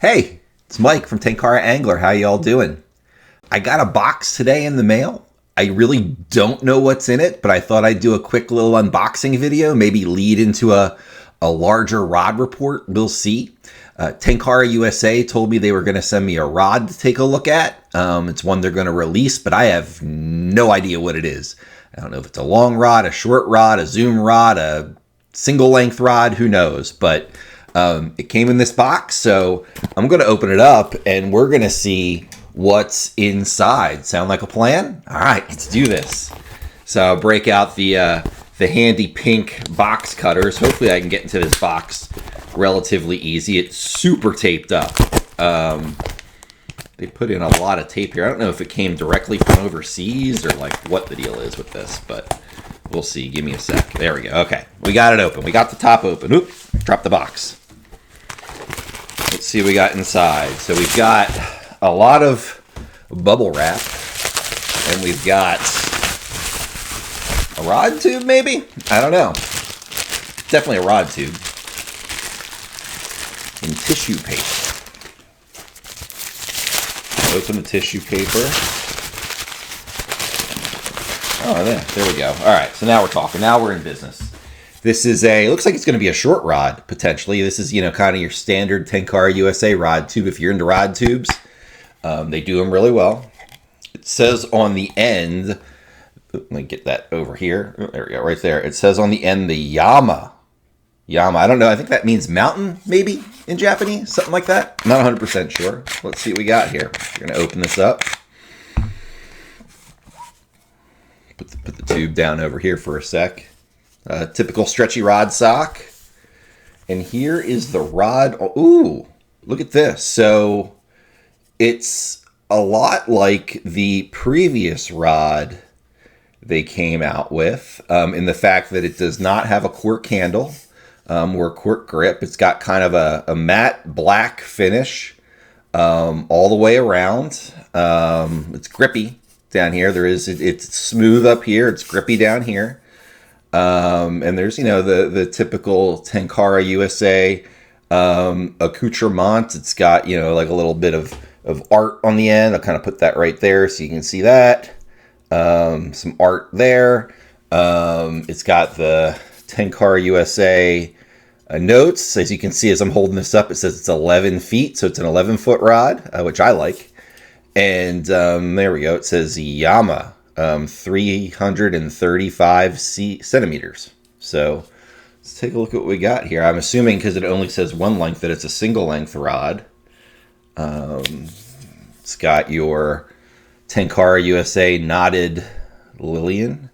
Hey, it's Mike from Tenkara Angler. How y'all doing? I got a box today in the mail. I really don't know what's in it, but I thought I'd do a quick little unboxing video, maybe lead into a larger rod report. We'll see. Tenkara USA told me they were going to send me a rod to take a look at. It's one they're going to release, but I have no idea what it is. I don't know if it's a long rod, a short rod, a zoom rod, a single length rod, who knows, but it came in this box, so I'm going to open it up and we're going to see what's inside. Sound like a plan? All right, let's do this. So I'll break out the handy pink box cutters. Hopefully I can get into this box relatively easy. It's super taped up. They put in a lot of tape here. I don't know if it came directly from overseas or like what the deal is with this, but we'll see. Give me a sec. There we go. Okay, we got it open. We got the top open. Oop, dropped the box. Let's see what we got inside. So we've got a lot of bubble wrap, and we've got a rod tube, maybe? I don't know. Definitely a rod tube. And tissue paper. Open the tissue paper. Oh, there we go. All right, so now we're talking. Now we're in business. This is it looks like it's going to be a short rod, potentially. This is, kind of your standard Tenkara USA rod tube. If you're into rod tubes, they do them really well. It says on the end, let me get that over here. Oh, there we go, right there. It says on the end, the Yama. Yama, I don't know. I think that means mountain, maybe, in Japanese, something like that. Not 100% sure. Let's see what we got here. We're going to open this up. Put the tube down over here for a sec. Typical stretchy rod sock. And here is the rod. Ooh, look at this. So it's a lot like the previous rod they came out with, in the fact that it does not have a cork handle or cork grip. It's got kind of a matte black finish all the way around. It's grippy down here. It's smooth up here. It's grippy down here. And there's, the typical Tenkara USA accoutrement. It's got, like a little bit of art on the end. I'll kind of put that right there so you can see that. Some art there. It's got the Tenkara USA notes. As you can see, as I'm holding this up, it says it's 11 feet. So it's an 11-foot rod, which I like. And there we go. It says Yama. 335 centimeters. So let's take a look at what we got here. I'm assuming because it only says one length that it's a single length rod. It's got your Tenkara USA knotted Lillian.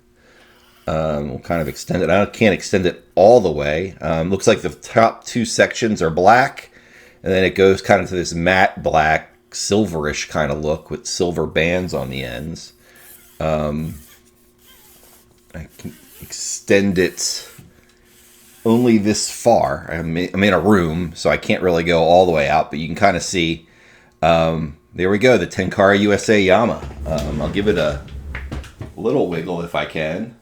We'll kind of extend it. I can't extend it all the way. Looks like the top two sections are black, and then it goes kind of to this matte black, silverish kind of look with silver bands on the ends. I can extend it only this far. I'm in a room, so I can't really go all the way out, but you can kind of see, there we go, the Tenkara USA Yama. I'll give it a little wiggle if I can.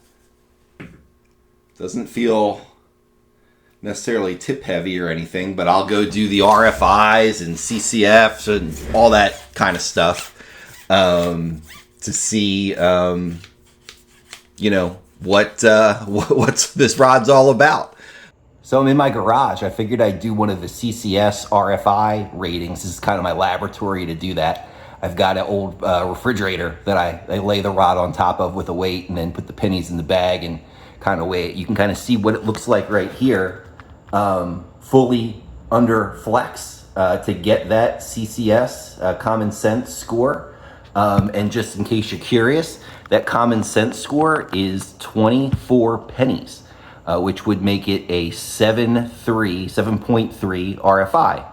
Doesn't feel necessarily tip heavy or anything, but I'll go do the RFIs and CCFs and all that kind of stuff. To see, what's this rod's all about. So I'm in my garage. I figured I'd do one of the CCS RFI ratings. This is kind of my laboratory to do that. I've got an old refrigerator that I lay the rod on top of with a weight and then put the pennies in the bag and kind of weigh it. You can kind of see what it looks like right here, fully under flex to get that CCS common sense score. And just in case you're curious, that common sense score is 24 pennies, which would make it a 7.3 RFI,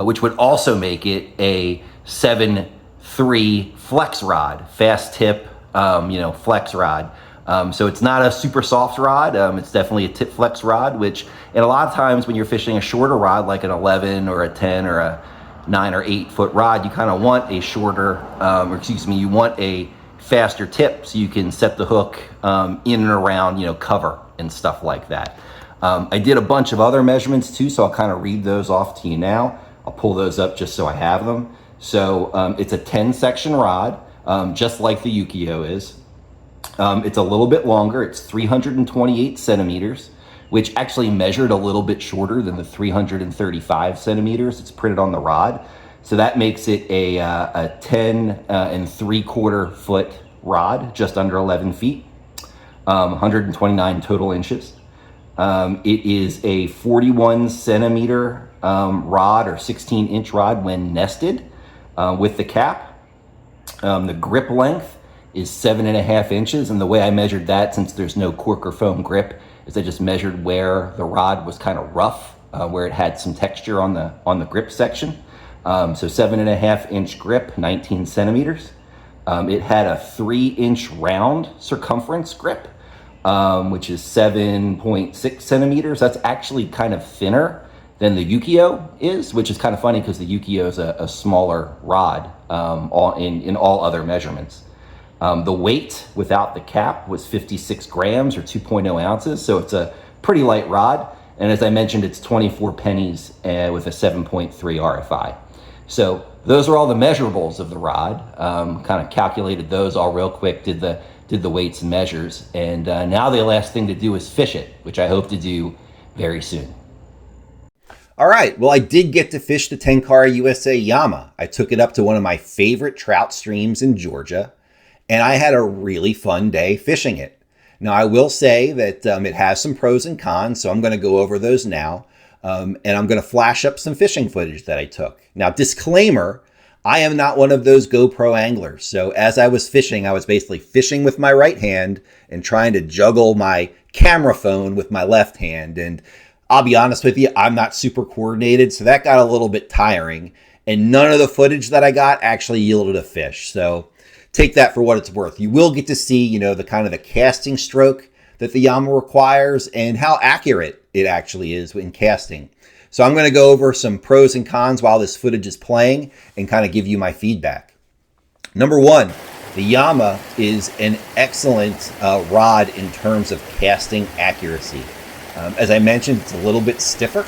which would also make it a 7.3 flex rod, fast tip, flex rod. So it's not a super soft rod. It's definitely a tip flex rod, and a lot of times when you're fishing a shorter rod, like an 11 or a 10 or a 9 or 8 foot rod, you kind of want a shorter, you want a faster tip so you can set the hook in and around, cover and stuff like that. I did a bunch of other measurements too, so I'll kind of read those off to you now. I'll pull those up just so I have them. So it's a 10-section rod, just like the Ukiyo is. It's a little bit longer. It's 328 centimeters, which actually measured a little bit shorter than the 335 centimeters it's printed on the rod. So that makes it a 10 and 3/4 foot rod, just under 11 feet, 129 total inches. It is a 41 centimeter rod, or 16-inch rod when nested with the cap. The grip length is 7.5 inches, and the way I measured that, since there's no cork or foam grip, is I just measured where the rod was kind of rough, where it had some texture on the grip section. So 7.5-inch grip, 19 centimeters. It had a 3-inch round circumference grip, which is 7.6 centimeters. That's actually kind of thinner than the Ukiyo is, which is kind of funny because the Ukiyo is a smaller rod in all other measurements. The weight without the cap was 56 grams, or 2.0 ounces. So it's a pretty light rod. And as I mentioned, it's 24 pennies with a 7.3 RFI. So those are all the measurables of the rod. Kind of calculated those all real quick, did the weights and measures. And now the last thing to do is fish it, which I hope to do very soon. All right, well, I did get to fish the Tenkara USA Yama. I took it up to one of my favorite trout streams in Georgia, and I had a really fun day fishing it. Now, I will say that it has some pros and cons, so I'm going to go over those now, and I'm going to flash up some fishing footage that I took. Now, disclaimer, I am not one of those GoPro anglers, so as I was fishing, I was basically fishing with my right hand and trying to juggle my camera phone with my left hand, and I'll be honest with you, I'm not super coordinated, so that got a little bit tiring, and none of the footage that I got actually yielded a fish, so take that for what it's worth. You will get to see, the kind of the casting stroke that the Yama requires and how accurate it actually is in casting. So I'm going to go over some pros and cons while this footage is playing and kind of give you my feedback. Number one, the Yama is an excellent rod in terms of casting accuracy. As I mentioned, it's a little bit stiffer.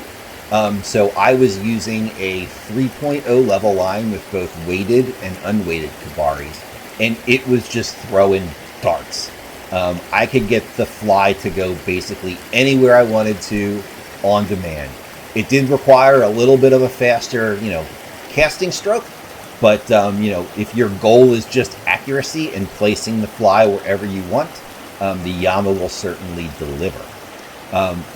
So I was using a 3.0 level line with both weighted and unweighted kabaris, and it was just throwing darts. I could get the fly to go basically anywhere I wanted to on demand. It did require a little bit of a faster, casting stroke, but if your goal is just accuracy and placing the fly wherever you want, the Yama will certainly deliver.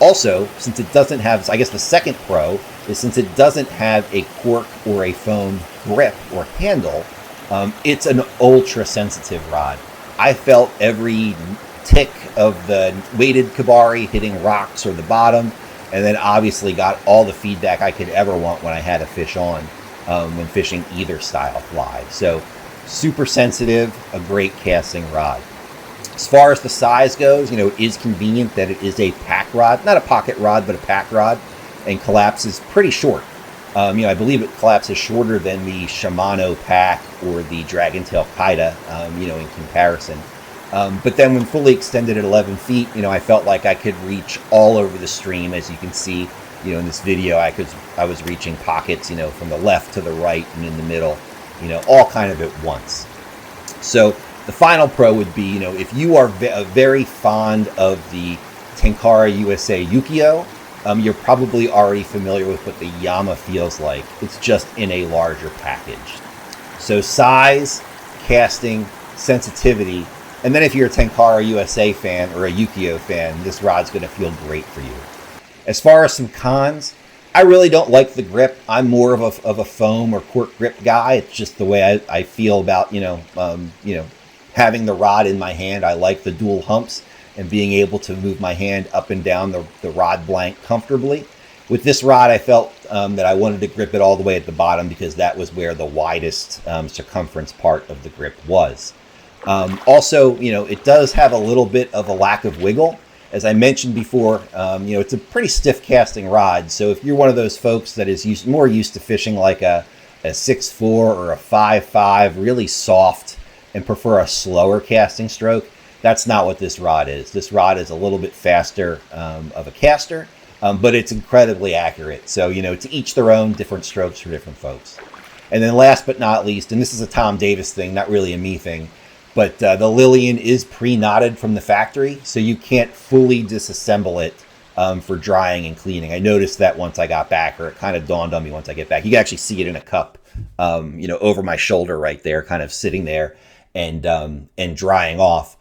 Also, since it doesn't have, I guess the second pro is since it doesn't have a cork or a foam grip or handle, it's an ultra sensitive rod. I felt every tick of the weighted kabari hitting rocks or the bottom, and then obviously got all the feedback I could ever want when I had a fish on, when fishing either style fly. So super sensitive, a great casting rod. As far as the size goes, it is convenient that it is a pack rod, not a pocket rod, but a pack rod, and collapses pretty short. I believe it collapses shorter than the Shimano pack or the Dragontail Kaida, in comparison. But then when fully extended at 11 feet, I felt like I could reach all over the stream. As you can see, in this video, I was reaching pockets, from the left to the right and in the middle, all kind of at once. So the final pro would be, if you are very fond of the Tenkara USA Ukiyo, you're probably already familiar with what the Yama feels like. It's just in a larger package. So size, casting, sensitivity, and then if you're a Tenkara USA fan or a Ukiyo fan, this rod's going to feel great for you. As far as some cons, I really don't like the grip. I'm more of a foam or cork grip guy. It's just the way I feel about, having the rod in my hand. I like the dual humps and being able to move my hand up and down the rod blank comfortably. With this rod, I felt that I wanted to grip it all the way at the bottom because that was where the widest circumference part of the grip was. Also, it does have a little bit of a lack of wiggle. As I mentioned before, it's a pretty stiff casting rod. So if you're one of those folks that is more used to fishing like a 6.4 or a 5.5, really soft, and prefer a slower casting stroke, that's not what this rod is. This rod is a little bit faster of a caster, but it's incredibly accurate. So, you know, to each their own, different strokes for different folks. And then last but not least, and this is a Tom Davis thing, not really a me thing, but the Lillian is pre-knotted from the factory, so you can't fully disassemble it for drying and cleaning. I noticed that once I got back, or it kind of dawned on me once I get back. You can actually see it in a cup, you know, over my shoulder right there, kind of sitting there and drying off.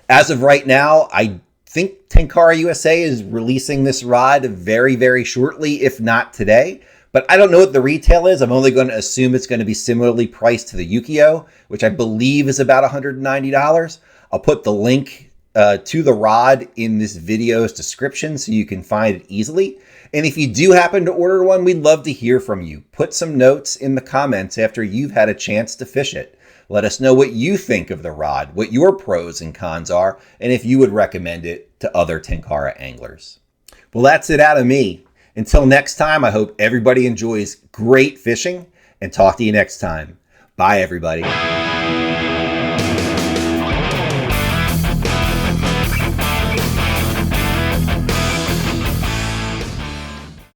As of right now, I think Tenkara USA is releasing this rod very, very shortly, if not today. But I don't know what the retail is. I'm only going to assume it's going to be similarly priced to the Ukiyo, which I believe is about $190. I'll put the link to the rod in this video's description so you can find it easily. And if you do happen to order one, we'd love to hear from you. Put some notes in the comments after you've had a chance to fish it. Let us know what you think of the rod, what your pros and cons are, and if you would recommend it to other Tenkara anglers. Well, that's it out of me. Until next time, I hope everybody enjoys great fishing, and talk to you next time. Bye, everybody.